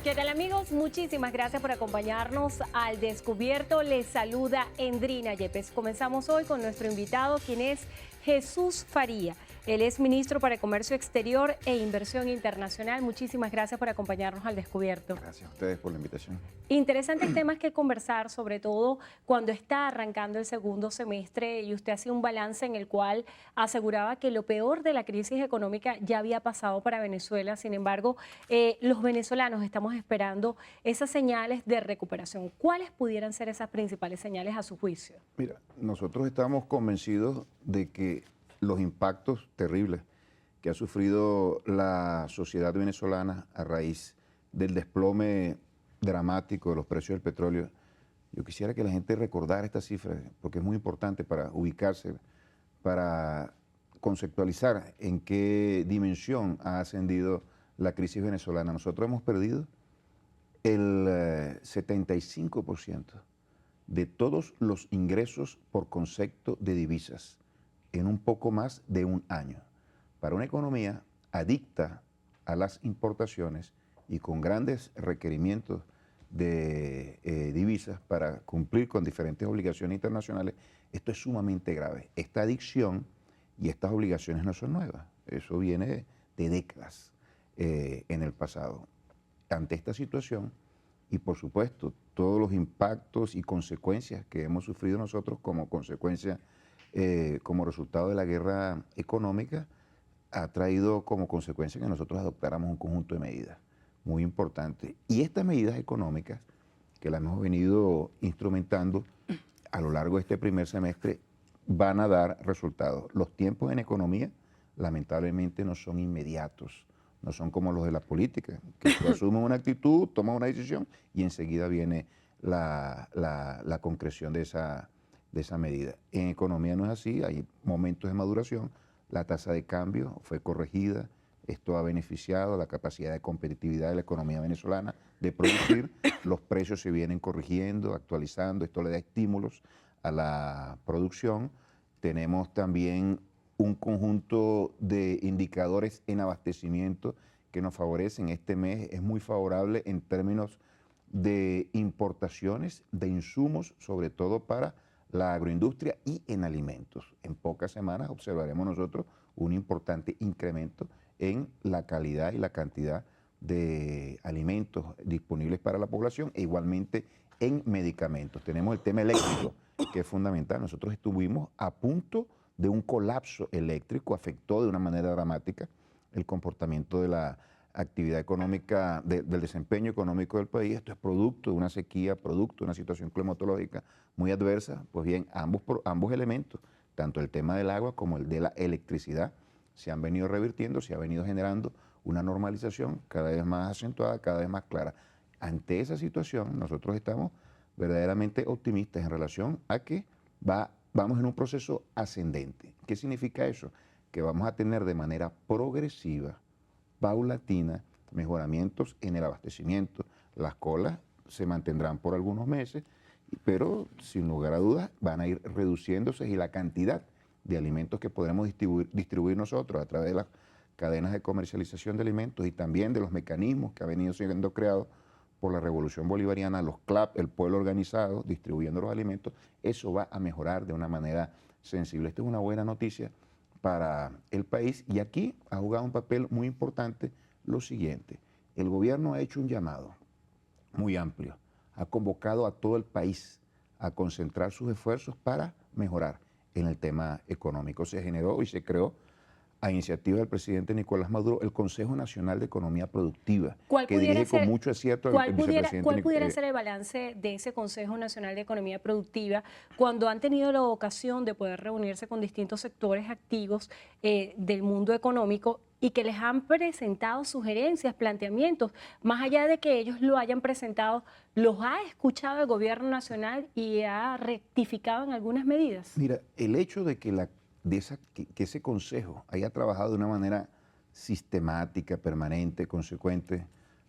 ¿Qué tal, amigos? Muchísimas gracias por acompañarnos al Descubierto. Les saluda Endrina Yepes. Comenzamos hoy con nuestro invitado, quien es Jesús Faría. Él es ministro para Comercio Exterior e Inversión Internacional. Muchísimas gracias por acompañarnos al Descubierto. Gracias a ustedes por la invitación. Interesantes temas que conversar, sobre todo cuando está arrancando el segundo semestre y usted hacía un balance en el cual aseguraba que lo peor de la crisis económica ya había pasado para Venezuela. Sin embargo, los venezolanos estamos esperando esas señales de recuperación. ¿Cuáles pudieran ser esas principales señales a su juicio? Mira, nosotros estamos convencidos de que los impactos terribles que ha sufrido la sociedad venezolana a raíz del desplome dramático de los precios del petróleo, yo quisiera que la gente recordara esta cifra, porque es muy importante para ubicarse, para conceptualizar en qué dimensión ha ascendido la crisis venezolana. Nosotros hemos perdido el 75% de todos los ingresos por concepto de divisas en un poco más de un año. Para una economía adicta a las importaciones y con grandes requerimientos de divisas para cumplir con diferentes obligaciones internacionales, esto es sumamente grave. Esta adicción y estas obligaciones no son nuevas, eso viene de décadas en el pasado. Ante esta situación, y por supuesto todos los impactos y consecuencias que hemos sufrido nosotros como consecuencia, como resultado de la guerra económica, ha traído como consecuencia que nosotros adoptáramos un conjunto de medidas muy importantes. Y estas medidas económicas, que las hemos venido instrumentando a lo largo de este primer semestre, van a dar resultados. Los tiempos en economía, lamentablemente, no son inmediatos. No son como los de la política, que tú asumes una actitud, tomas una decisión y enseguida viene la concreción de esa medida. En economía no es así, hay momentos de maduración, la tasa de cambio fue corregida, esto ha beneficiado la capacidad de competitividad de la economía venezolana de producir, los precios se vienen corrigiendo, actualizando, esto le da estímulos a la producción. Tenemos también un conjunto de indicadores en abastecimiento que nos favorecen. Este mes es muy favorable en términos de importaciones de insumos, sobre todo para la agroindustria y en alimentos. En pocas semanas observaremos nosotros un importante incremento en la calidad y la cantidad de alimentos disponibles para la población e igualmente en medicamentos. Tenemos el tema eléctrico, que es fundamental. Nosotros estuvimos a punto de un colapso eléctrico, afectó de una manera dramática el comportamiento de la actividad económica, del desempeño económico del país. Esto es producto de una sequía, producto de una situación climatológica muy adversa. Pues bien, ambos elementos, tanto el tema del agua como el de la electricidad, se han venido revirtiendo, se ha venido generando una normalización cada vez más acentuada, cada vez más clara. Ante esa situación, nosotros estamos verdaderamente optimistas en relación a que vamos en un proceso ascendente. ¿Qué significa eso? Que vamos a tener de manera progresiva, paulatina, mejoramientos en el abastecimiento. Las colas se mantendrán por algunos meses, pero sin lugar a dudas van a ir reduciéndose y la cantidad de alimentos que podremos distribuir nosotros a través de las cadenas de comercialización de alimentos y también de los mecanismos que han venido siendo creados por la Revolución Bolivariana, los CLAP, el pueblo organizado, distribuyendo los alimentos, eso va a mejorar de una manera sensible. Esta es una buena noticia para el país y aquí ha jugado un papel muy importante lo siguiente. El gobierno ha hecho un llamado muy amplio, ha convocado a todo el país a concentrar sus esfuerzos para mejorar en el tema económico. Se generó y se creó a iniciativa del presidente Nicolás Maduro, el Consejo Nacional de Economía Productiva, que dirige con mucho acierto el vicepresidente. ¿Cuál pudiera ser el balance de ese Consejo Nacional de Economía Productiva cuando han tenido la ocasión de poder reunirse con distintos sectores activos del mundo económico y que les han presentado sugerencias, planteamientos, más allá de que ellos lo hayan presentado, los ha escuchado el gobierno nacional y ha rectificado en algunas medidas? Mira, el hecho de que que ese consejo haya trabajado de una manera sistemática, permanente, consecuente,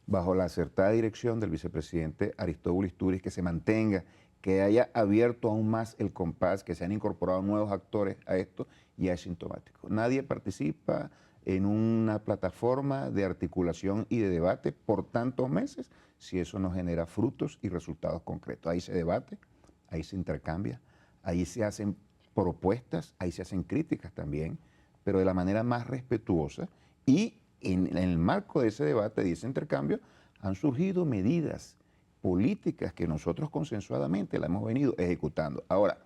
bajo la acertada dirección del vicepresidente Aristóbulo Isturiz, que se mantenga, que haya abierto aún más el compás, que se han incorporado nuevos actores a esto, y es sintomático. Nadie participa, en una plataforma de articulación y de debate por tantos meses si eso no genera frutos y resultados concretos. Ahí se debate, ahí se intercambia, ahí se hacen propuestas, ahí se hacen críticas también, pero de la manera más respetuosa, y en el marco de ese debate, de ese intercambio, han surgido medidas políticas que nosotros consensuadamente la hemos venido ejecutando. Ahora,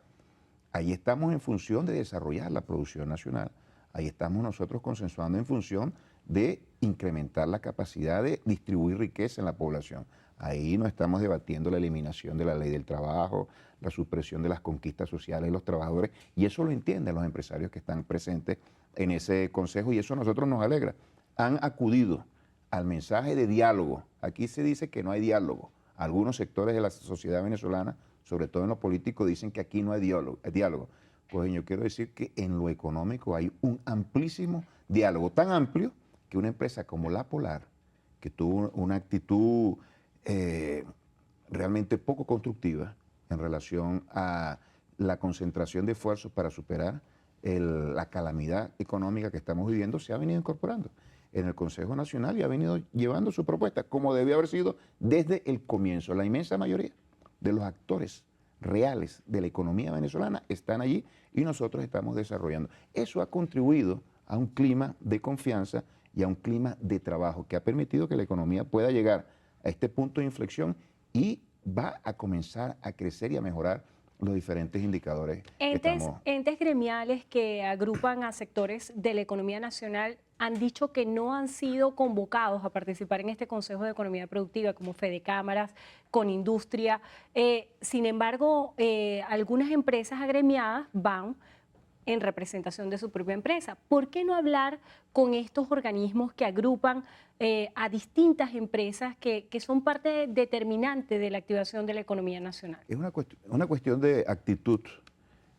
ahí estamos en función de desarrollar la producción nacional, ahí estamos nosotros consensuando en función de incrementar la capacidad de distribuir riqueza en la población. Ahí no estamos debatiendo la eliminación de la ley del trabajo, la supresión de las conquistas sociales de los trabajadores, y eso lo entienden los empresarios que están presentes en ese consejo, y eso a nosotros nos alegra. Han acudido al mensaje de diálogo. Aquí se dice que no hay diálogo. Algunos sectores de la sociedad venezolana, sobre todo en lo político, dicen que aquí no hay diálogo. Pues yo quiero decir que en lo económico hay un amplísimo diálogo, tan amplio que una empresa como La Polar, que tuvo una actitud realmente poco constructiva en relación a la concentración de esfuerzos para superar la calamidad económica que estamos viviendo, se ha venido incorporando en el Consejo Nacional y ha venido llevando su propuesta, como debió haber sido desde el comienzo. La inmensa mayoría de los actores reales de la economía venezolana están allí y nosotros estamos desarrollando. Eso ha contribuido a un clima de confianza y a un clima de trabajo que ha permitido que la economía pueda llegar a este punto de inflexión y va a comenzar a crecer y a mejorar los diferentes indicadores que estamos. Entes gremiales que agrupan a sectores de la economía nacional han dicho que no han sido convocados a participar en este Consejo de Economía Productiva, como Fedecámaras, Conindustria. Sin embargo, algunas empresas agremiadas van en representación de su propia empresa. ¿Por qué no hablar con estos organismos que agrupan a distintas empresas que son parte determinante de la activación de la economía nacional? Es una cuestión de actitud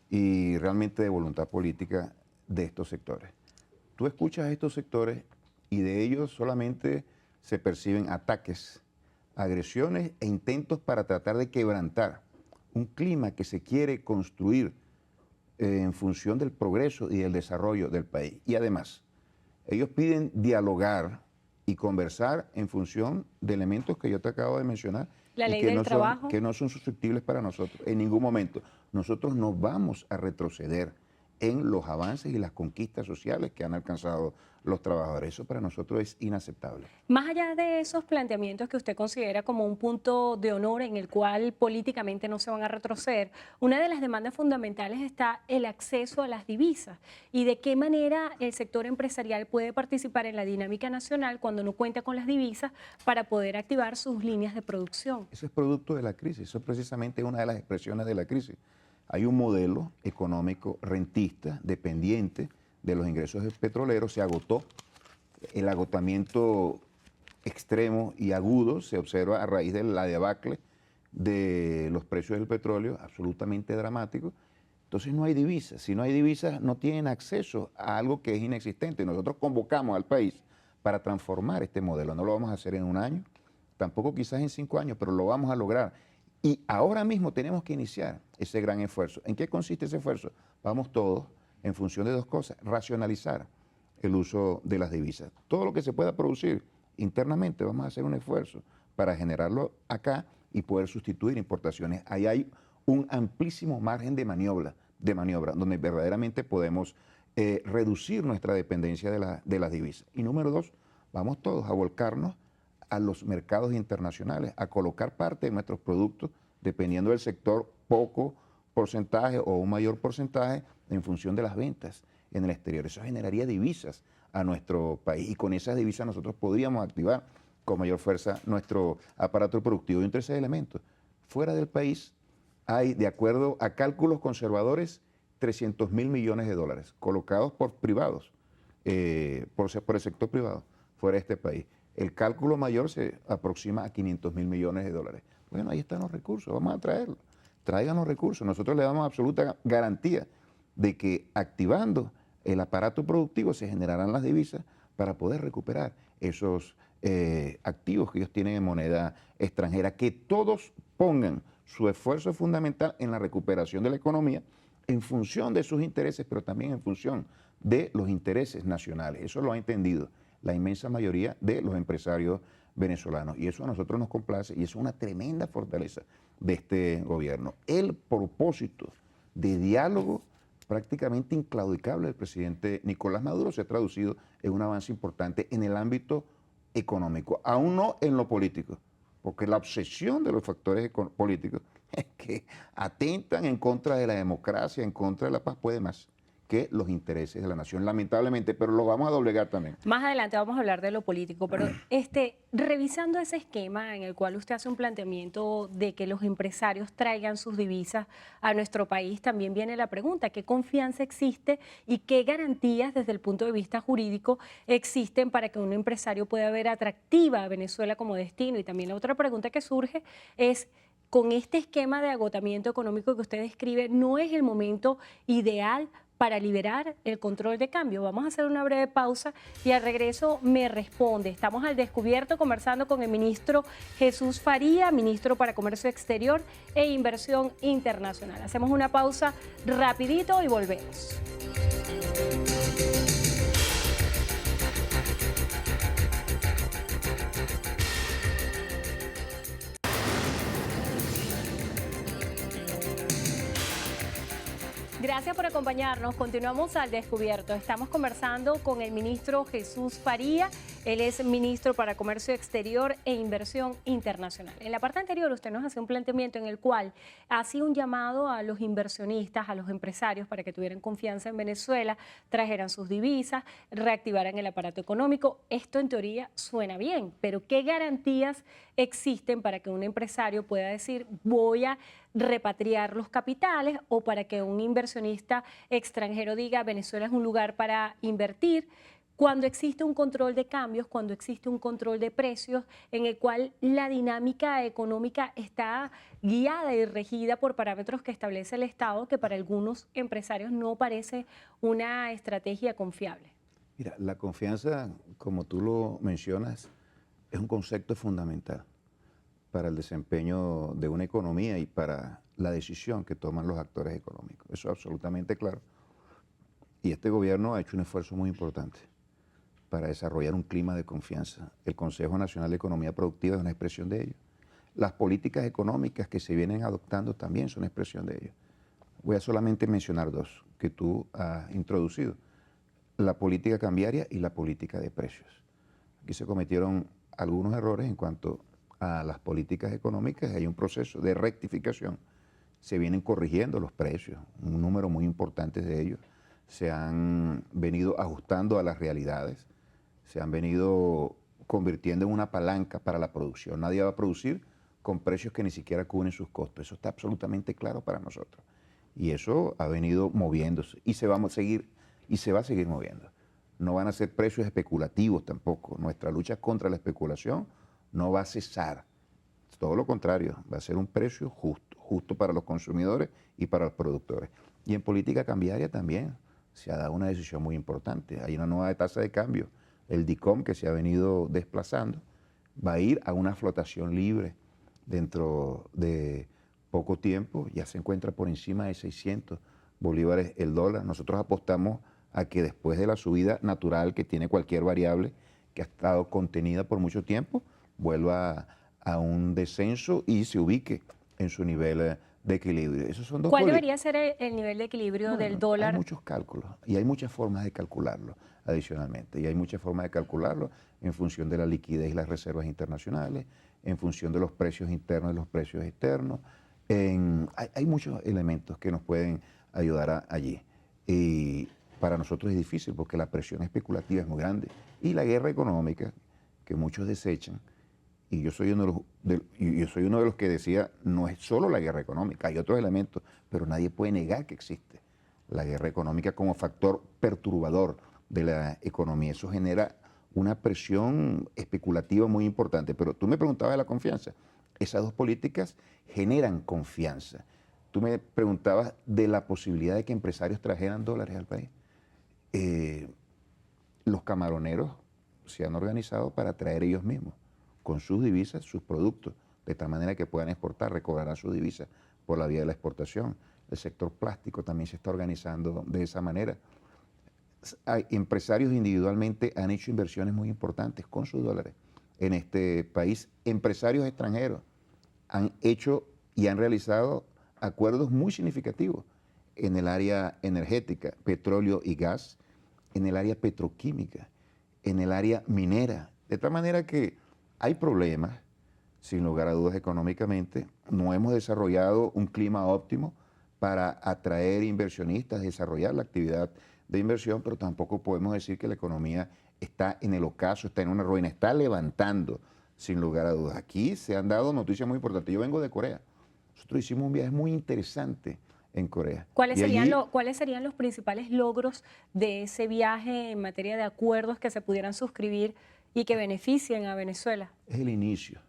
y realmente de voluntad política de estos sectores. Tú escuchas a estos sectores y de ellos solamente se perciben ataques, agresiones e intentos para tratar de quebrantar un clima que se quiere construir en función del progreso y del desarrollo del país. Y además, ellos piden dialogar y conversar en función de elementos que yo te acabo de mencionar La y ley del trabajo. que no son susceptibles para nosotros en ningún momento. Nosotros no vamos a retroceder en los avances y las conquistas sociales que han alcanzado los trabajadores. Eso para nosotros es inaceptable. Más allá de esos planteamientos que usted considera como un punto de honor en el cual políticamente no se van a retroceder, una de las demandas fundamentales está el acceso a las divisas y de qué manera el sector empresarial puede participar en la dinámica nacional cuando no cuenta con las divisas para poder activar sus líneas de producción. Eso es producto de la crisis, eso es precisamente una de las expresiones de la crisis. Hay un modelo económico rentista, dependiente de los ingresos petroleros, se agotó. El agotamiento extremo y agudo se observa a raíz de la debacle de los precios del petróleo, absolutamente dramático. Entonces no hay divisas. Si no hay divisas, no tienen acceso a algo que es inexistente. Nosotros convocamos al país para transformar este modelo. No lo vamos a hacer en un año, tampoco quizás en 5 años, pero lo vamos a lograr. Y ahora mismo tenemos que iniciar ese gran esfuerzo. ¿En qué consiste ese esfuerzo? Vamos todos en función de 2 cosas: racionalizar el uso de las divisas. Todo lo que se pueda producir internamente, vamos a hacer un esfuerzo para generarlo acá y poder sustituir importaciones. Ahí hay un amplísimo margen de maniobra donde verdaderamente podemos reducir nuestra dependencia de las divisas. Y número 2, vamos todos a volcarnos a los mercados internacionales, a colocar parte de nuestros productos, dependiendo del sector, poco porcentaje o un mayor porcentaje en función de las ventas en el exterior. Eso generaría divisas a nuestro país y con esas divisas nosotros podríamos activar con mayor fuerza nuestro aparato productivo. Y un tercer elemento: fuera del país hay, de acuerdo a cálculos conservadores, 300.000 millones de dólares colocados por privados, por el sector privado, fuera de este país. El cálculo mayor se aproxima a 500.000 millones de dólares. Bueno, ahí están los recursos, vamos a traerlos. Traigan los recursos. Nosotros le damos absoluta garantía de que activando el aparato productivo se generarán las divisas para poder recuperar esos activos que ellos tienen en moneda extranjera. Que todos pongan su esfuerzo fundamental en la recuperación de la economía en función de sus intereses, pero también en función de los intereses nacionales. Eso lo ha entendido la inmensa mayoría de los empresarios venezolanos. Y eso a nosotros nos complace y es una tremenda fortaleza de este gobierno. El propósito de diálogo prácticamente inclaudicable del presidente Nicolás Maduro se ha traducido en un avance importante en el ámbito económico, aún no en lo político, porque la obsesión de los factores políticos es que atentan en contra de la democracia, en contra de la paz, puede más que los intereses de la nación, lamentablemente, pero lo vamos a doblegar también. Más adelante vamos a hablar de lo político, pero revisando ese esquema en el cual usted hace un planteamiento de que los empresarios traigan sus divisas a nuestro país, también viene la pregunta, ¿qué confianza existe y qué garantías desde el punto de vista jurídico existen para que un empresario pueda ver atractiva a Venezuela como destino? Y también la otra pregunta que surge es, con este esquema de agotamiento económico que usted describe, ¿no es el momento ideal para liberar el control de cambio? Vamos a hacer una breve pausa y al regreso me responde. Estamos al descubierto conversando con el ministro Jesús Faría, ministro para Comercio Exterior e Inversión Internacional. Hacemos una pausa rapidito y volvemos. Gracias por acompañarnos. Continuamos al descubierto. Estamos conversando con el ministro Jesús Faría. Él es ministro para Comercio Exterior e Inversión Internacional. En la parte anterior usted nos hace un planteamiento en el cual hacía un llamado a los inversionistas, a los empresarios, para que tuvieran confianza en Venezuela, trajeran sus divisas, reactivaran el aparato económico. Esto en teoría suena bien, pero ¿qué garantías existen para que un empresario pueda decir voy a repatriar los capitales, o para que un inversionista extranjero diga Venezuela es un lugar para invertir, cuando existe un control de cambios, cuando existe un control de precios en el cual la dinámica económica está guiada y regida por parámetros que establece el Estado, que para algunos empresarios no parece una estrategia confiable? Mira, la confianza, como tú lo mencionas, es un concepto fundamental para el desempeño de una economía y para la decisión que toman los actores económicos. Eso es absolutamente claro. Y este gobierno ha hecho un esfuerzo muy importante para desarrollar un clima de confianza. El Consejo Nacional de Economía Productiva es una expresión de ello. Las políticas económicas que se vienen adoptando también son expresión de ello. Voy a solamente mencionar dos que tú has introducido: la política cambiaria y la política de precios. Aquí se cometieron algunos errores en cuanto a las políticas económicas. Hay un proceso de rectificación. Se vienen corrigiendo los precios, un número muy importante de ellos. Se han venido ajustando a las realidades, se han venido convirtiendo en una palanca para la producción. Nadie va a producir con precios que ni siquiera cubren sus costos. Eso está absolutamente claro para nosotros. Y eso ha venido moviéndose y se va a seguir moviendo. No van a ser precios especulativos tampoco. Nuestra lucha contra la especulación no va a cesar. Todo lo contrario, va a ser un precio justo para los consumidores y para los productores. Y en política cambiaria también se ha dado una decisión muy importante. Hay una nueva tasa de cambio. El DICOM, que se ha venido desplazando, va a ir a una flotación libre dentro de poco tiempo. Ya se encuentra por encima de 600 bolívares el dólar. Nosotros apostamos a que después de la subida natural que tiene cualquier variable que ha estado contenida por mucho tiempo, vuelva a un descenso y se ubique en su nivel de equilibrio. Esos son dos. ¿Cuál debería ser el nivel de equilibrio del dólar? Hay muchos cálculos y hay muchas formas de calcularlo adicionalmente. Y hay muchas formas de calcularlo en función de la liquidez y las reservas internacionales, en función de los precios internos y los precios externos. Hay muchos elementos que nos pueden ayudar allí. Y para nosotros es difícil porque la presión especulativa es muy grande. Y la guerra económica, que muchos desechan, y yo soy uno de los que decía, no es solo la guerra económica, hay otros elementos, pero nadie puede negar que existe la guerra económica como factor perturbador de la economía. Eso genera una presión especulativa muy importante. Pero tú me preguntabas de la confianza. Esas dos políticas generan confianza. Tú me preguntabas de la posibilidad de que empresarios trajeran dólares al país. Los camaroneros se han organizado para traer ellos mismos, con sus divisas, sus productos, de tal manera que puedan exportar, recobrarán sus divisas por la vía de la exportación. El sector plástico también se está organizando de esa manera. empresarios individualmente han hecho inversiones muy importantes con sus dólares en este país. Empresarios extranjeros han hecho y han realizado acuerdos muy significativos en el área energética, petróleo y gas, en el área petroquímica, en el área minera. De tal manera que hay problemas, sin lugar a dudas económicamente. No hemos desarrollado un clima óptimo para atraer inversionistas, desarrollar la actividad de inversión, pero tampoco podemos decir que la economía está en el ocaso, está en una ruina, está levantando, sin lugar a dudas. Aquí se han dado noticias muy importantes. Yo vengo de Corea. Nosotros hicimos un viaje muy interesante en Corea. ¿Cuáles Y serían, allí cuáles serían los principales logros de ese viaje en materia de acuerdos que se pudieran suscribir y que beneficien a Venezuela? es el inicio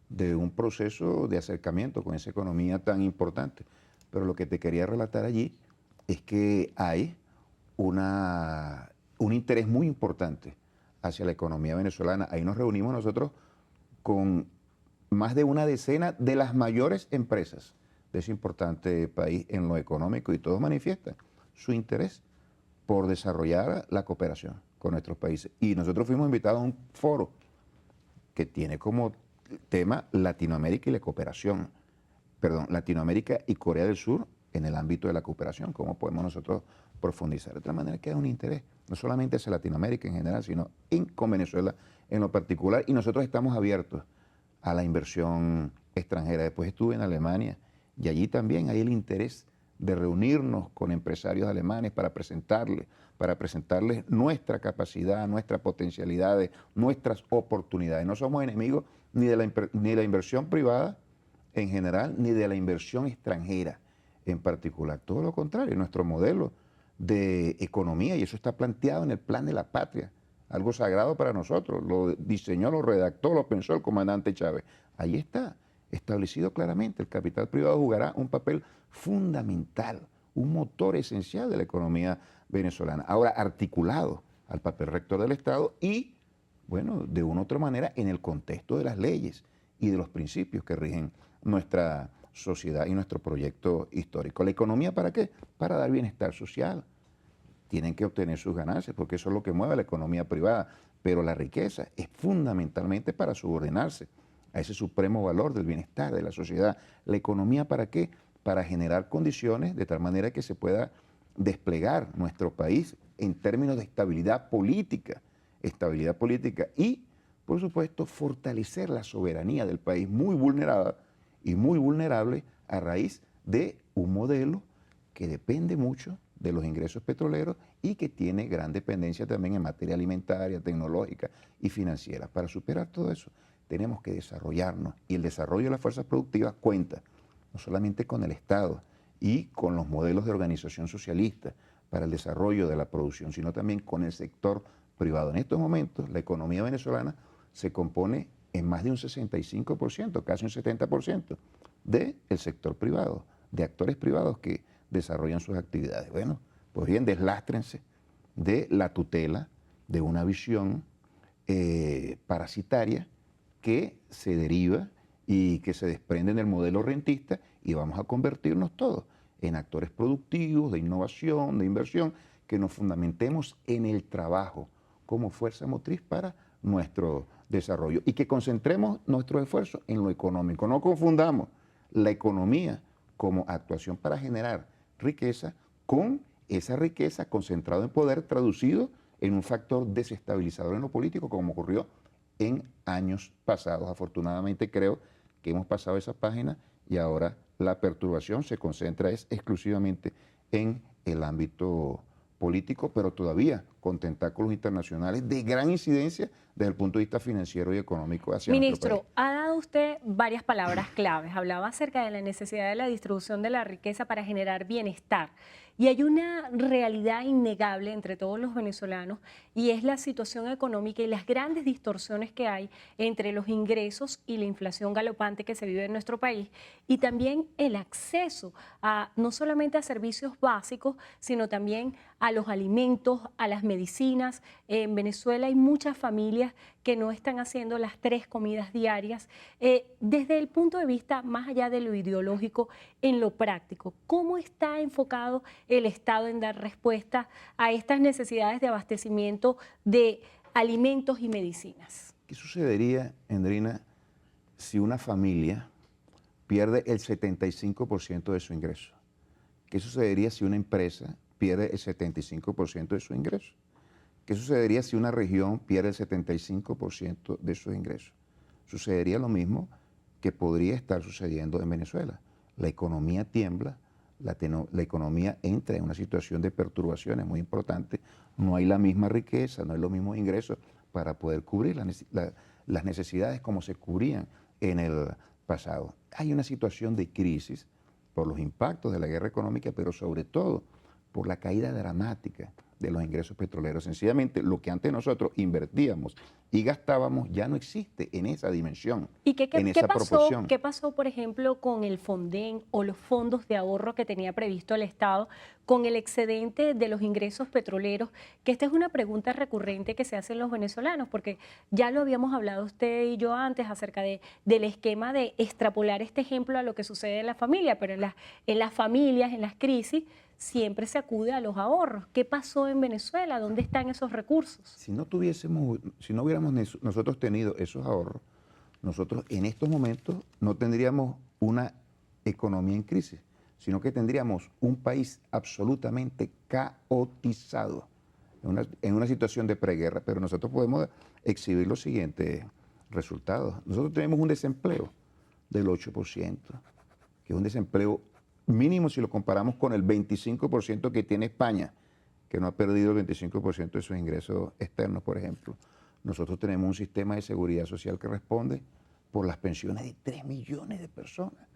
de un proceso de acercamiento con esa economía tan importante. Pero lo que te quería relatar allí es que hay un interés muy importante hacia la economía venezolana. Ahí nos reunimos nosotros con más de una decena de las mayores empresas de ese importante país en lo económico y todos manifiestan su interés por desarrollar la cooperación con nuestros países. Y nosotros fuimos invitados a un foro que tiene como tema Latinoamérica y la cooperación, perdón, Latinoamérica y Corea del Sur en el ámbito de la cooperación, cómo podemos nosotros profundizar. De otra manera que hay un interés, no solamente hacia Latinoamérica en general, sino con Venezuela en lo particular, y nosotros estamos abiertos a la inversión extranjera. Después estuve en Alemania y allí también hay el interés de reunirnos con empresarios alemanes para presentarles nuestra capacidad, nuestras potencialidades, nuestras oportunidades. No somos enemigos ni de la inversión privada en general, ni de la inversión extranjera en particular. Todo lo contrario, nuestro modelo de economía, y eso está planteado en el Plan de la Patria, algo sagrado para nosotros, lo diseñó, lo redactó, lo pensó el comandante Chávez. Ahí está, establecido claramente, el capital privado jugará un papel fundamental, un motor esencial de la economía venezolana. Ahora, articulado al papel rector del Estado y, bueno, de una u otra manera, en el contexto de las leyes y de los principios que rigen nuestra sociedad y nuestro proyecto histórico. ¿La economía para qué? Para dar bienestar social. Tienen que obtener sus ganancias, porque eso es lo que mueve la economía privada. Pero la riqueza es fundamentalmente para subordinarse a ese supremo valor del bienestar de la sociedad. ¿La economía para qué? Para generar condiciones de tal manera que se pueda desplegar nuestro país en términos de estabilidad política y, por supuesto, fortalecer la soberanía del país muy vulnerada y muy vulnerable a raíz de un modelo que depende mucho de los ingresos petroleros y que tiene gran dependencia también en materia alimentaria, tecnológica y financiera. Para superar todo eso, tenemos que desarrollarnos y el desarrollo de las fuerzas productivas cuenta no solamente con el Estado y con los modelos de organización socialista para el desarrollo de la producción, sino también con el sector privado. En estos momentos, la economía venezolana se compone en más de un 65%, casi un 70%, del sector privado, de actores privados que desarrollan sus actividades. Bueno, pues bien, deslástrense de la tutela de una visión parasitaria que se deriva y que se desprende del modelo rentista y vamos a convertirnos todos en actores productivos, de innovación, de inversión, que nos fundamentemos en el trabajo como fuerza motriz para nuestro desarrollo y que concentremos nuestros esfuerzos en lo económico. No confundamos la economía como actuación para generar riqueza con esa riqueza concentrada en poder traducido en un factor desestabilizador en lo político como ocurrió en años pasados. Afortunadamente creo que hemos pasado esa página y ahora la perturbación se concentra exclusivamente en el ámbito político, pero todavía con tentáculos internacionales de gran incidencia desde el punto de vista financiero y económico hacia nuestro país. Ministro, ha dado usted varias palabras claves. Hablaba acerca de la necesidad de la distribución de la riqueza para generar bienestar. Y hay una realidad innegable entre todos los venezolanos y es la situación económica y las grandes distorsiones que hay entre los ingresos y la inflación galopante que se vive en nuestro país y también el acceso a no solamente a servicios básicos, sino también a los alimentos, a las medicinas. En Venezuela hay muchas familias que no están haciendo las 3 comidas diarias. Desde el punto de vista más allá de lo ideológico, en lo práctico, ¿cómo está enfocado el Estado en dar respuesta a estas necesidades de abastecimiento de alimentos y medicinas? ¿Qué sucedería, Endrina, si una familia pierde el 75% de su ingreso? ¿Qué sucedería si una empresa pierde el 75% de su ingreso? ¿Qué sucedería si una región pierde el 75% de sus ingresos? Sucedería lo mismo que podría estar sucediendo en Venezuela. La economía tiembla, la economía entra en una situación de perturbaciones muy importante, no hay la misma riqueza, no hay los mismos ingresos para poder cubrir las necesidades como se cubrían en el pasado. Hay una situación de crisis por los impactos de la guerra económica, pero sobre todo por la caída dramática de los ingresos petroleros. Sencillamente, lo que antes nosotros invertíamos y gastábamos ya no existe en esa dimensión, ¿Y en esa proporción. qué pasó, por ejemplo, con el Fonden o los fondos de ahorro que tenía previsto el Estado con el excedente de los ingresos petroleros? Que esta es una pregunta recurrente que se hacen los venezolanos, porque ya lo habíamos hablado usted y yo antes acerca del esquema de extrapolar este ejemplo a lo que sucede en la familia, pero en las familias, en las crisis, siempre se acude a los ahorros. ¿Qué pasó en Venezuela? ¿Dónde están esos recursos? Si no hubiéramos nosotros tenido esos ahorros, nosotros en estos momentos no tendríamos una economía en crisis, sino que tendríamos un país absolutamente caotizado, en una situación de preguerra. Pero nosotros podemos exhibir los siguientes resultados. Nosotros tenemos un desempleo del 8%, que es un desempleo mínimo si lo comparamos con el 25% que tiene España, que no ha perdido el 25% de sus ingresos externos, por ejemplo. Nosotros tenemos un sistema de seguridad social que responde por las pensiones de 3 millones de personas.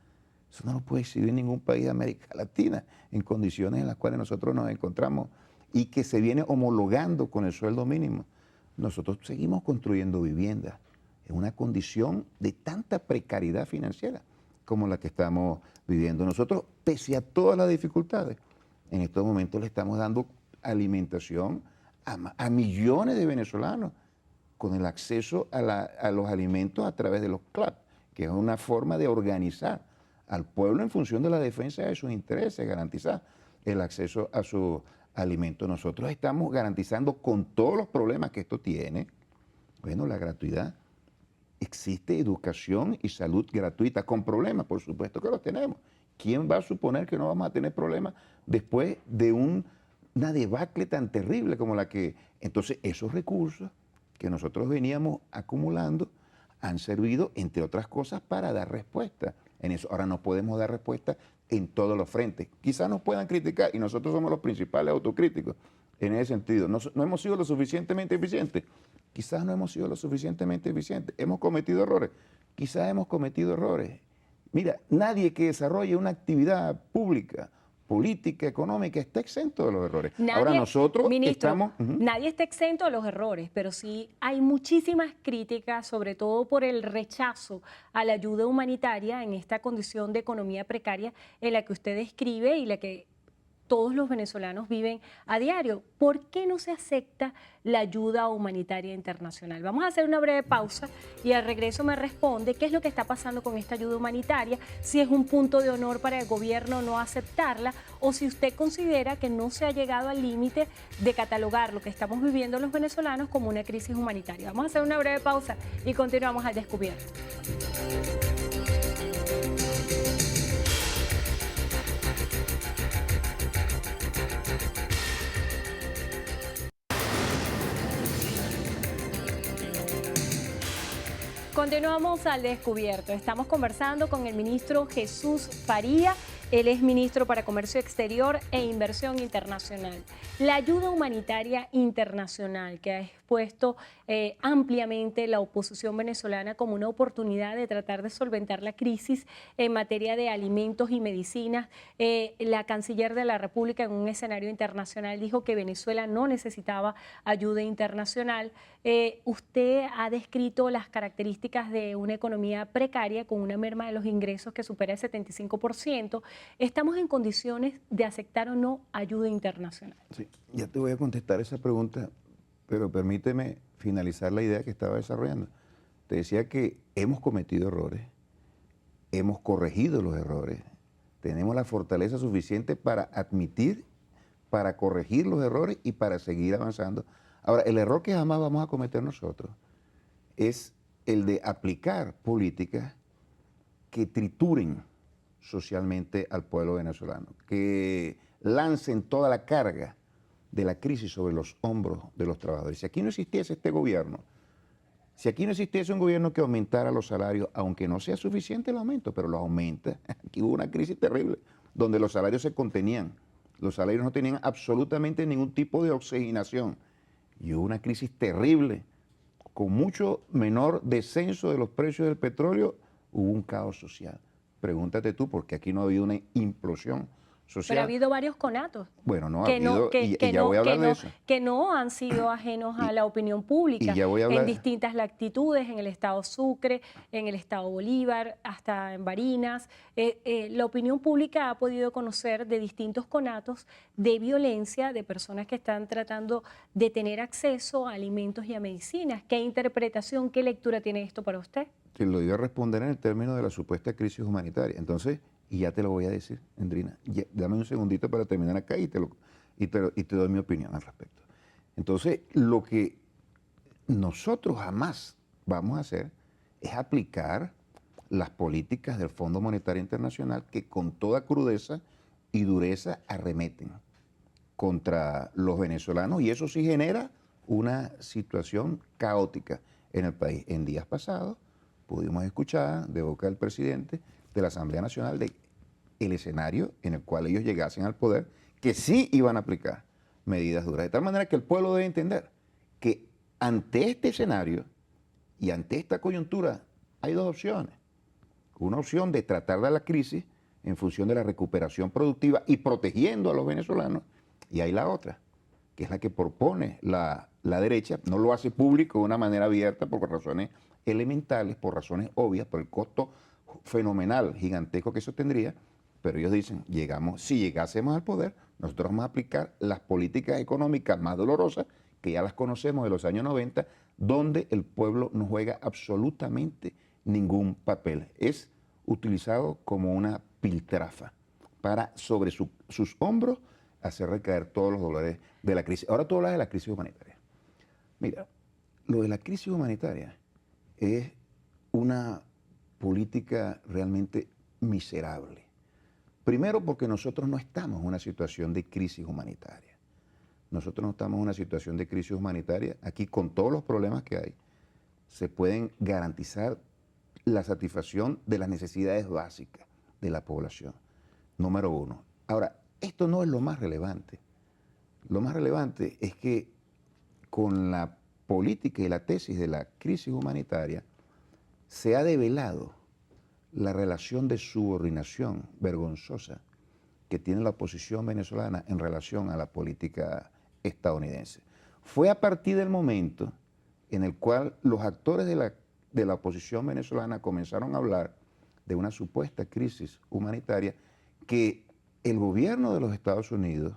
Eso no lo puede exhibir ningún país de América Latina en condiciones en las cuales nosotros nos encontramos y que se viene homologando con el sueldo mínimo. Nosotros seguimos construyendo viviendas en una condición de tanta precariedad financiera como la que estamos viviendo. Nosotros, pese a todas las dificultades, en estos momentos le estamos dando alimentación a millones de venezolanos con el acceso a los alimentos a través de los CLAP, que es una forma de organizar al pueblo en función de la defensa de sus intereses, garantizar el acceso a sus alimentos. Nosotros estamos garantizando con todos los problemas que esto tiene, bueno, la gratuidad. Existe educación y salud gratuita, con problemas, por supuesto que los tenemos. ¿Quién va a suponer que no vamos a tener problemas después de una debacle tan terrible como la que... Entonces, esos recursos que nosotros veníamos acumulando han servido, entre otras cosas, para dar respuesta en eso. Ahora no podemos dar respuesta en todos los frentes. Quizás nos puedan criticar y nosotros somos los principales autocríticos en ese sentido. No hemos sido lo suficientemente eficientes. Quizás no hemos sido lo suficientemente eficientes. Hemos cometido errores. Quizás hemos cometido errores. Mira, nadie que desarrolle una actividad pública, política, económica, está exento de los errores. Ahora nosotros ministro, nadie está exento de los errores, pero sí hay muchísimas críticas, sobre todo por el rechazo a la ayuda humanitaria en esta condición de economía precaria en la que usted describe y la que todos los venezolanos viven a diario. ¿Por qué no se acepta la ayuda humanitaria internacional? Vamos a hacer una breve pausa y al regreso me responde qué es lo que está pasando con esta ayuda humanitaria, si es un punto de honor para el gobierno no aceptarla o si usted considera que no se ha llegado al límite de catalogar lo que estamos viviendo los venezolanos como una crisis humanitaria. Vamos a hacer una breve pausa y continuamos al descubierto. Continuamos al descubierto. Estamos conversando con el ministro Jesús Faría. Él es ministro para Comercio Exterior e Inversión Internacional. La ayuda humanitaria internacional que ha expuesto ampliamente la oposición venezolana como una oportunidad de tratar de solventar la crisis en materia de alimentos y medicinas. La canciller de la República en un escenario internacional dijo que Venezuela no necesitaba ayuda internacional. Usted ha descrito las características de una economía precaria con una merma de los ingresos que supera el 75%. ¿Estamos en condiciones de aceptar o no ayuda internacional? Sí, ya te voy a contestar esa pregunta, pero permíteme finalizar la idea que estaba desarrollando. Te decía que hemos cometido errores, hemos corregido los errores, tenemos la fortaleza suficiente para admitir para corregir los errores y para seguir avanzando. Ahora, el error que jamás vamos a cometer nosotros es el de aplicar políticas que trituren socialmente al pueblo venezolano, que lancen toda la carga de la crisis sobre los hombros de los trabajadores. Si aquí no existiese este gobierno, si aquí no existiese un gobierno que aumentara los salarios, aunque no sea suficiente el aumento, pero los aumenta, aquí hubo una crisis terrible, donde los salarios se contenían, los salarios no tenían absolutamente ningún tipo de oxigenación, y hubo una crisis terrible, con mucho menor descenso de los precios del petróleo, hubo un caos social. Pregúntate tú, porque aquí no ha habido una implosión Pero ha social. habido varios conatos Bueno, no ha que habido, y ya voy a hablar de eso. que no han sido ajenos a la opinión pública Y ya voy a en hablar. distintas latitudes, en el estado Sucre, en el estado Bolívar, hasta en Barinas. La opinión pública ha podido conocer de distintos conatos de violencia de personas que están tratando de tener acceso a alimentos y a medicinas. ¿Qué interpretación, qué lectura tiene esto para usted? Te lo iba a responder en el término de la supuesta crisis humanitaria. Entonces, y ya te lo voy a decir, Endrina, dame un segundito para terminar acá y te doy mi opinión al respecto. Entonces, lo que nosotros jamás vamos a hacer es aplicar las políticas del Fondo Monetario Internacional que con toda crudeza y dureza arremeten contra los venezolanos, y eso sí genera una situación caótica en el país. En días pasados pudimos escuchar de boca del presidente de la Asamblea Nacional de el escenario en el cual ellos llegasen al poder, que sí iban a aplicar medidas duras. De tal manera que el pueblo debe entender que ante este escenario y ante esta coyuntura hay dos opciones. Una opción de tratar de la crisis en función de la recuperación productiva y protegiendo a los venezolanos, y hay la otra, que es la que propone la derecha, no lo hace público de una manera abierta por razones elementales, por razones obvias, por el costo fenomenal, gigantesco que eso tendría, pero ellos dicen, si llegásemos al poder, nosotros vamos a aplicar las políticas económicas más dolorosas, que ya las conocemos de los años 90, donde el pueblo no juega absolutamente ningún papel. Es utilizado como una piltrafa para sobre sus hombros hacer recaer todos los dolores de la crisis. Ahora tú hablas de la crisis humanitaria. Mira, lo de la crisis humanitaria es una política realmente miserable. Primero porque nosotros no estamos en una situación de crisis humanitaria. Nosotros no estamos en una situación de crisis humanitaria. Aquí, con todos los problemas que hay, se pueden garantizar la satisfacción de las necesidades básicas de la población. Número uno. Ahora, esto no es lo más relevante. Lo más relevante es que con la política y la tesis de la crisis humanitaria se ha develado la relación de subordinación vergonzosa que tiene la oposición venezolana en relación a la política estadounidense. Fue a partir del momento en el cual los actores de la oposición venezolana comenzaron a hablar de una supuesta crisis humanitaria que el gobierno de los Estados Unidos,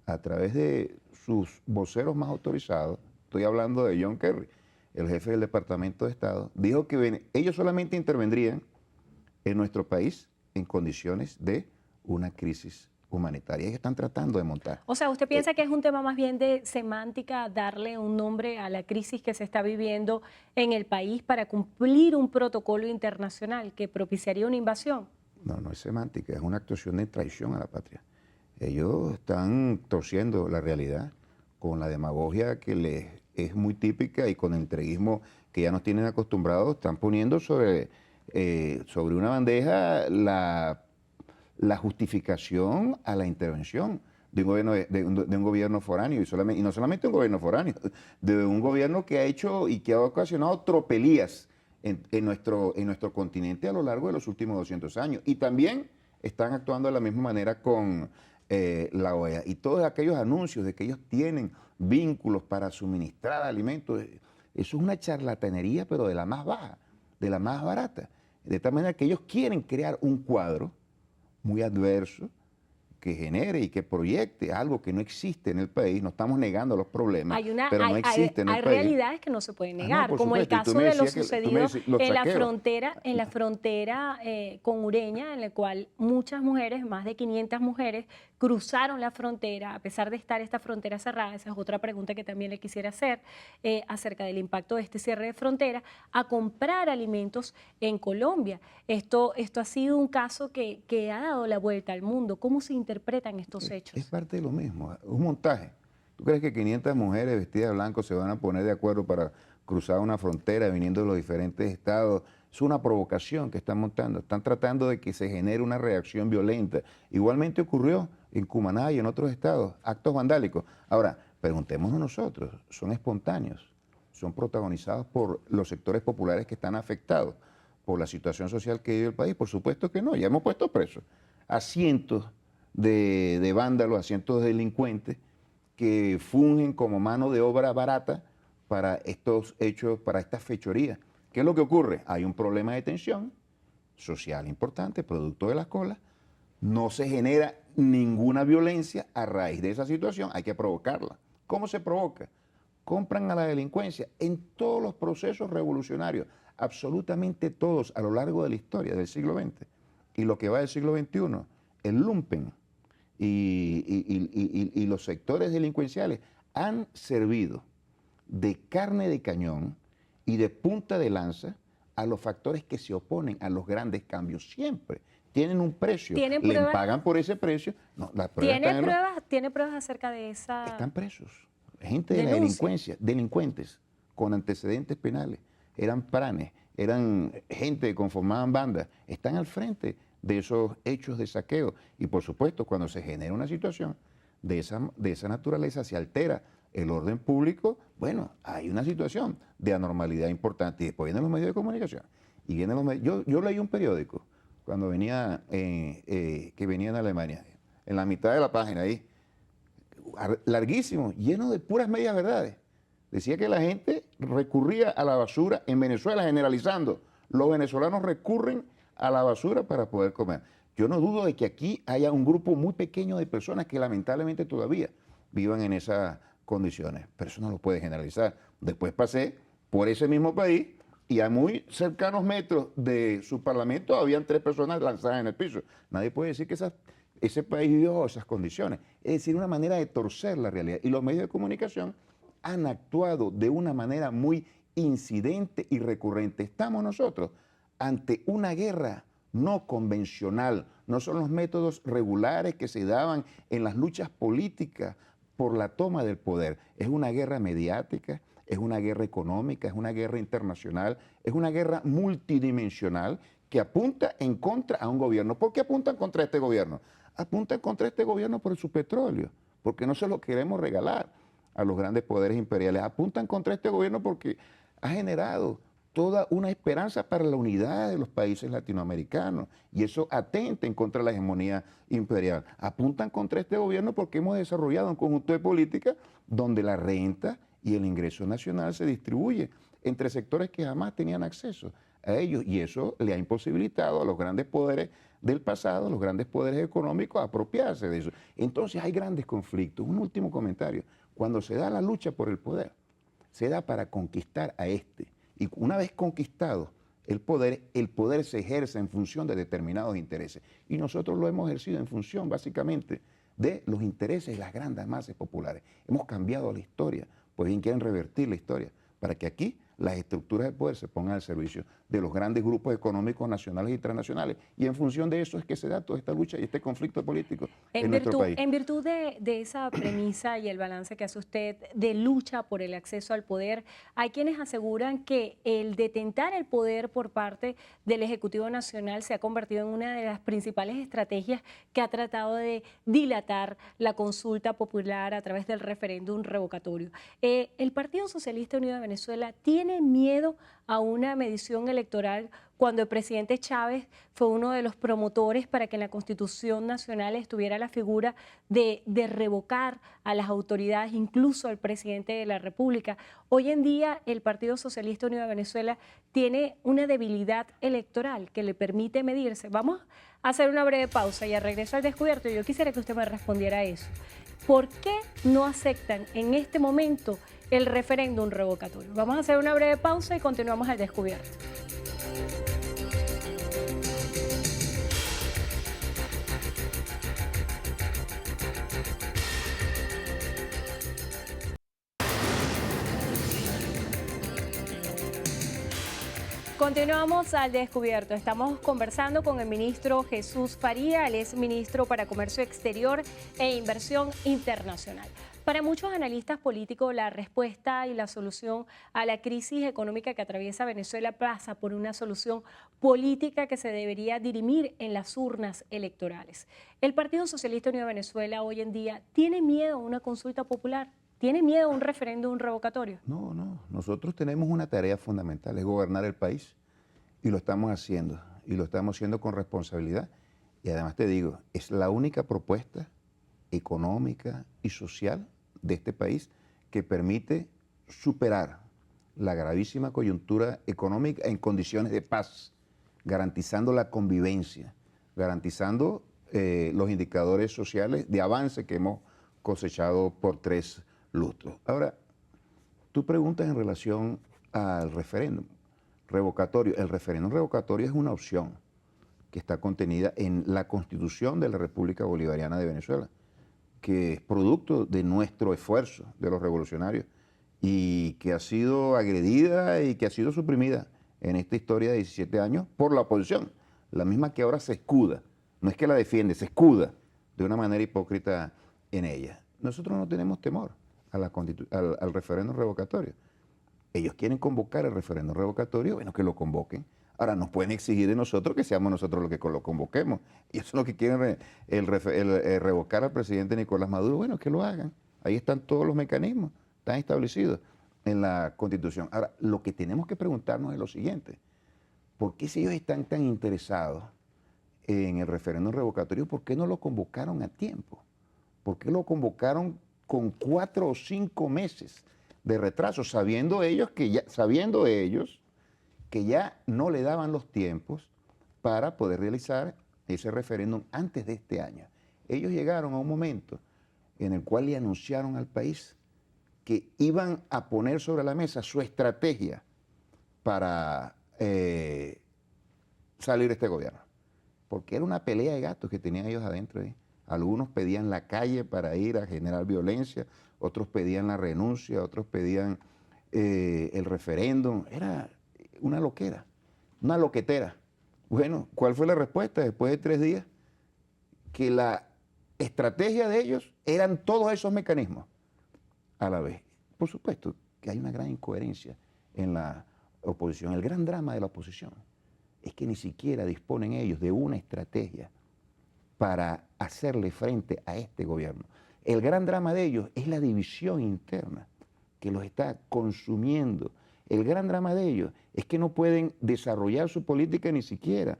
a través de sus voceros más autorizados, estoy hablando de John Kerry, el jefe del Departamento de Estado, dijo que ellos solamente intervendrían en nuestro país en condiciones de una crisis humanitaria. Ellos están tratando de montar. O sea, ¿usted piensa que es un tema más bien de semántica darle un nombre a la crisis que se está viviendo en el país para cumplir un protocolo internacional que propiciaría una invasión? No, no es semántica, es una actuación de traición a la patria. Ellos están torciendo la realidad con la demagogia que les es muy típica y con el entreguismo que ya nos tienen acostumbrados, están poniendo sobre una bandeja la justificación a la intervención de un gobierno foráneo, y no solamente un gobierno foráneo, de un gobierno que ha hecho y que ha ocasionado tropelías en nuestro continente a lo largo de los últimos 200 años. Y también están actuando de la misma manera con la OEA. Y todos aquellos anuncios de que ellos tienen vínculos para suministrar alimentos, eso es una charlatanería, pero de la más baja, de la más barata. De tal manera que ellos quieren crear un cuadro muy adverso, que genere y que proyecte algo que no existe en el país. No estamos negando los problemas, pero no existe en el hay país. realidades que no se pueden negar, por como el supuesto. Y tú caso me de lo decías que- tú sucedido me decías los en la saqueos. frontera con Ureña, en la cual muchas mujeres, más de 500 mujeres, cruzaron la frontera, a pesar de estar esta frontera cerrada. Esa es otra pregunta que también le quisiera hacer acerca del impacto de este cierre de frontera, a comprar alimentos en Colombia. Esto ha sido un caso que ha dado la vuelta al mundo. ¿Cómo se interpretan estos Es hechos? parte de lo mismo, un montaje. ¿Tú crees que 500 mujeres vestidas de blanco se van a poner de acuerdo para cruzar una frontera viniendo de los diferentes estados? Es una provocación que están montando. Están tratando de que se genere una reacción violenta. Igualmente ocurrió en Cumaná y en otros estados, actos vandálicos. Ahora, preguntémonos nosotros, ¿son espontáneos? ¿Son protagonizados por los sectores populares que están afectados por la situación social que vive el país? Por supuesto que no. Ya hemos puesto presos a cientos de vándalos, a cientos de delincuentes que fungen como mano de obra barata para estos hechos, para estas fechorías. ¿Qué es lo que ocurre? Hay un problema de tensión social importante, producto de las colas. No se genera ninguna violencia a raíz de esa situación, hay que provocarla. ¿Cómo se provoca? Compran a la delincuencia en todos los procesos revolucionarios, absolutamente todos a lo largo de la historia del siglo XX y lo que va del siglo XXI, el lumpen y los sectores delincuenciales han servido de carne de cañón y de punta de lanza a los factores que se oponen a los grandes cambios. Siempre tienen un precio, ¿Tienen le pruebas? pagan por ese precio. No, las pruebas están en ¿Tiene pruebas acerca de esa están presos. Gente de la denuncia? delincuencia, delincuentes con antecedentes penales, eran pranes, eran gente que conformaban bandas, están al frente de esos hechos de saqueo. Y por supuesto, cuando se genera una situación de esa naturaleza, se altera el orden público, bueno, hay una situación de anormalidad importante. Y después vienen los medios de comunicación. Y vienen los yo leí un periódico cuando venía, que venía en Alemania, en la mitad de la página ahí, larguísimo, lleno de puras medias verdades. Decía que la gente recurría a la basura en Venezuela, generalizando. Los venezolanos recurren a la basura para poder comer. Yo no dudo de que aquí haya un grupo muy pequeño de personas que lamentablemente todavía vivan en esas condiciones, pero eso no lo puede generalizar. Después pasé por ese mismo país y a muy cercanos metros de su parlamento habían 3 personas lanzadas en el piso. Nadie puede decir que ese país vivió esas condiciones. Es decir, una manera de torcer la realidad. Y los medios de comunicación han actuado de una manera muy incidente y recurrente. Estamos nosotros ante una guerra no convencional, no son los métodos regulares que se daban en las luchas políticas por la toma del poder. Es una guerra mediática, es una guerra económica, es una guerra internacional, es una guerra multidimensional que apunta en contra a un gobierno. ¿Por qué apuntan contra este gobierno? Apuntan contra este gobierno por su petróleo, porque no se lo queremos regalar a los grandes poderes imperiales. Apuntan contra este gobierno porque ha generado toda una esperanza para la unidad de los países latinoamericanos y eso atenta en contra de la hegemonía imperial. Apuntan contra este gobierno porque hemos desarrollado un conjunto de políticas donde la renta y el ingreso nacional se distribuye entre sectores que jamás tenían acceso a ellos y eso le ha imposibilitado a los grandes poderes del pasado, los grandes poderes económicos, apropiarse de eso. Entonces hay grandes conflictos. Un último comentario. Cuando se da la lucha por el poder, se da para conquistar a este. Y una vez conquistado el poder se ejerce en función de determinados intereses. Y nosotros lo hemos ejercido en función, básicamente, de los intereses de las grandes masas populares. Hemos cambiado la historia, pues bien quieren revertir la historia, para que aquí las estructuras de poder se pongan al servicio de los grandes grupos económicos nacionales y internacionales. Y en función de eso es que se da toda esta lucha y este conflicto político en nuestro país. En virtud de esa premisa y el balance que hace usted de lucha por el acceso al poder, hay quienes aseguran que el detentar el poder por parte del Ejecutivo Nacional se ha convertido en una de las principales estrategias que ha tratado de dilatar la consulta popular a través del referéndum revocatorio. ¿El Partido Socialista Unido de Venezuela tiene tiene miedo a una medición electoral cuando el presidente Chávez fue uno de los promotores para que en la Constitución Nacional estuviera la figura de revocar a las autoridades, incluso al presidente de la República? Hoy en día el Partido Socialista Unido de Venezuela tiene una debilidad electoral que le permite medirse. Vamos a hacer una breve pausa y al regreso al descubierto yo quisiera que usted me respondiera a eso. ¿Por qué no aceptan en este momento el referéndum revocatorio? Vamos a hacer una breve pausa y continuamos al descubierto. Continuamos al descubierto. Estamos conversando con el ministro Jesús Faría, él es ministro para Comercio Exterior e Inversión Internacional. Para muchos analistas políticos, la respuesta y la solución a la crisis económica que atraviesa Venezuela pasa por una solución política que se debería dirimir en las urnas electorales. El Partido Socialista Unido de Venezuela hoy en día tiene miedo a una consulta popular. ¿Tiene miedo a un referéndum revocatorio? No, nosotros tenemos una tarea fundamental, es gobernar el país y lo estamos haciendo con responsabilidad y además te digo, es la única propuesta económica y social de este país que permite superar la gravísima coyuntura económica en condiciones de paz, garantizando la convivencia, garantizando los indicadores sociales de avance que hemos cosechado por 3 lustros. Ahora, tú preguntas en relación al referéndum revocatorio. El referéndum revocatorio es una opción que está contenida en la Constitución de la República Bolivariana de Venezuela, que es producto de nuestro esfuerzo, de los revolucionarios, y que ha sido agredida y que ha sido suprimida en esta historia de 17 años por la oposición, la misma que ahora se escuda, no es que la defiende, se escuda de una manera hipócrita en ella. Nosotros no tenemos temor al referéndum revocatorio. Ellos quieren convocar el referéndum revocatorio, bueno, que lo convoquen. Ahora nos pueden exigir de nosotros que seamos nosotros los que lo convoquemos. Y eso es lo que quieren revocar al presidente Nicolás Maduro. Bueno, que lo hagan. Ahí están todos los mecanismos, están establecidos en la Constitución. Ahora, lo que tenemos que preguntarnos es lo siguiente. ¿Por qué si ellos están tan interesados en el referéndum revocatorio, por qué no lo convocaron a tiempo? ¿Por qué lo convocaron con 4 o 5 meses de retraso, sabiendo ellos que ya no le daban los tiempos para poder realizar ese referéndum antes de este año? Ellos llegaron a un momento en el cual le anunciaron al país que iban a poner sobre la mesa su estrategia para salir de este gobierno. Porque era una pelea de gatos que tenían ellos adentro. Algunos pedían la calle para ir a generar violencia, otros pedían la renuncia, otros pedían el referéndum. Era una loquera, una loquetera. Bueno, ¿cuál fue la respuesta después de 3 días? Que la estrategia de ellos eran todos esos mecanismos a la vez. Por supuesto que hay una gran incoherencia en la oposición. El gran drama de la oposición es que ni siquiera disponen ellos de una estrategia para hacerle frente a este gobierno. El gran drama de ellos es la división interna que los está consumiendo. El gran drama de ellos es que no pueden desarrollar su política ni siquiera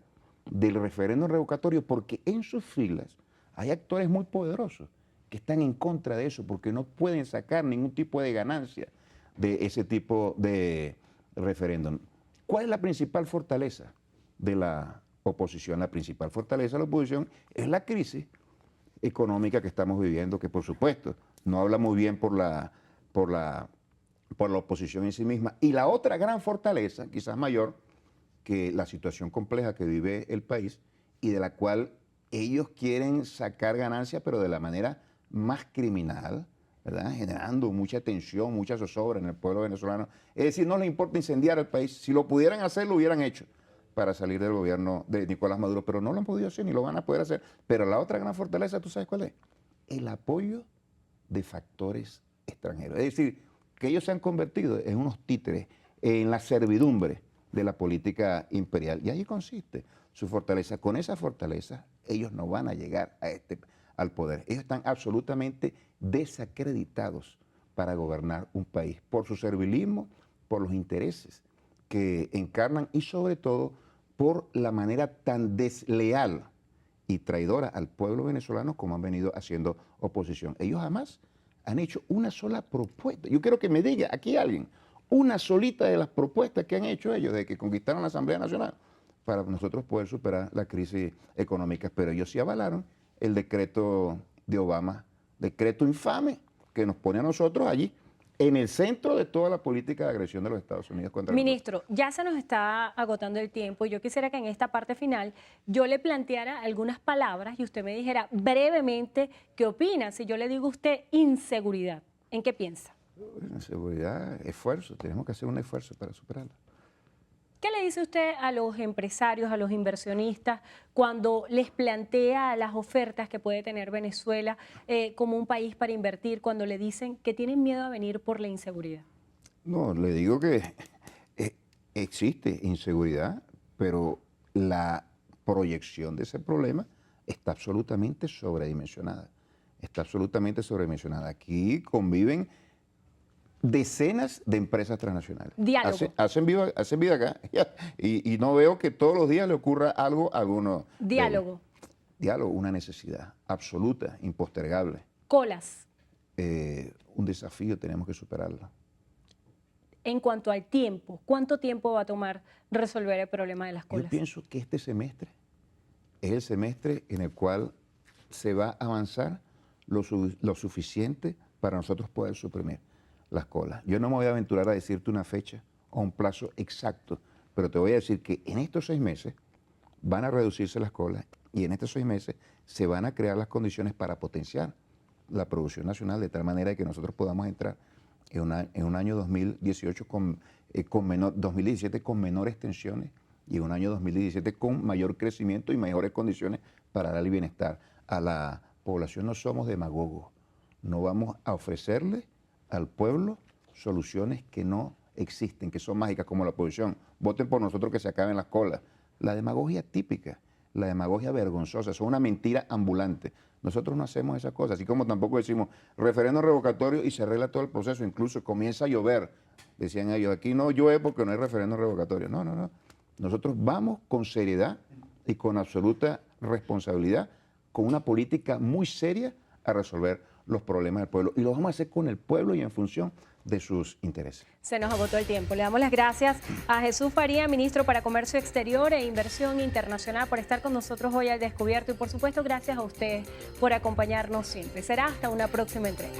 del referéndum revocatorio porque en sus filas hay actores muy poderosos que están en contra de eso porque no pueden sacar ningún tipo de ganancia de ese tipo de referéndum. ¿Cuál es la principal fortaleza de la oposición? La principal fortaleza de la oposición es la crisis económica que estamos viviendo, que por supuesto no habla muy bien por la oposición en sí misma. Y la otra gran fortaleza, quizás mayor, que la situación compleja que vive el país y de la cual ellos quieren sacar ganancias, pero de la manera más criminal, ¿verdad? Generando mucha tensión, mucha zozobra en el pueblo venezolano. Es decir, no les importa incendiar el país. Si lo pudieran hacer, lo hubieran hecho para salir del gobierno de Nicolás Maduro, pero no lo han podido hacer ni lo van a poder hacer. Pero la otra gran fortaleza, ¿tú sabes cuál es? El apoyo de factores extranjeros. Es decir, que ellos se han convertido en unos títeres, en la servidumbre de la política imperial. Y ahí consiste su fortaleza. Con esa fortaleza, ellos no van a llegar al poder. Ellos están absolutamente desacreditados para gobernar un país por su servilismo, por los intereses que encarnan y sobre todo por la manera tan desleal y traidora al pueblo venezolano como han venido haciendo oposición. Ellos jamás han hecho una sola propuesta. Yo quiero que me diga aquí alguien una solita de las propuestas que han hecho ellos desde que conquistaron la Asamblea Nacional para nosotros poder superar la crisis económica. Pero ellos sí avalaron el decreto de Obama, decreto infame que nos pone a nosotros allí en el centro de toda la política de agresión de los Estados Unidos contra nosotros. Ministro, ya se nos está agotando el tiempo y yo quisiera que en esta parte final yo le planteara algunas palabras y usted me dijera brevemente qué opina. Si yo le digo a usted inseguridad, ¿en qué piensa? Inseguridad, esfuerzo, tenemos que hacer un esfuerzo para superarla. ¿Qué le dice usted a los empresarios, a los inversionistas, cuando les plantea las ofertas que puede tener Venezuela como un país para invertir, cuando le dicen que tienen miedo a venir por la inseguridad? No, le digo que existe inseguridad, pero la proyección de ese problema está absolutamente sobredimensionada. Está absolutamente sobredimensionada. Aquí conviven decenas de empresas transnacionales. Diálogo. Hacen vida acá y no veo que todos los días le ocurra algo a alguno. Diálogo. Diálogo, una necesidad absoluta, impostergable. Colas. Un desafío, tenemos que superarlo. En cuanto al tiempo, ¿cuánto tiempo va a tomar resolver el problema de las colas? Yo pienso que este semestre es el semestre en el cual se va a avanzar lo suficiente para nosotros poder suprimir las colas. Yo no me voy a aventurar a decirte una fecha o un plazo exacto, pero te voy a decir que en estos 6 meses van a reducirse las colas y en estos 6 meses se van a crear las condiciones para potenciar la producción nacional de tal manera que nosotros podamos entrar en un año 2018 2017 con menores tensiones y en un año 2017 con mayor crecimiento y mejores condiciones para darle bienestar a la población. No somos demagogos, no vamos a ofrecerle al pueblo soluciones que no existen, que son mágicas como la oposición. Voten por nosotros que se acaben las colas. La demagogia típica, la demagogia vergonzosa, son una mentira ambulante. Nosotros no hacemos esas cosas, así como tampoco decimos referéndum revocatorio y se arregla todo el proceso, incluso comienza a llover. Decían ellos, aquí no llueve porque no hay referéndum revocatorio. No, no, no. Nosotros vamos con seriedad y con absoluta responsabilidad, con una política muy seria a resolver los problemas del pueblo. Y lo vamos a hacer con el pueblo y en función de sus intereses. Se nos agotó el tiempo. Le damos las gracias a Jesús Faría, ministro para Comercio Exterior e Inversión Internacional, por estar con nosotros hoy al Descubierto y por supuesto gracias a ustedes por acompañarnos siempre. Será hasta una próxima entrega.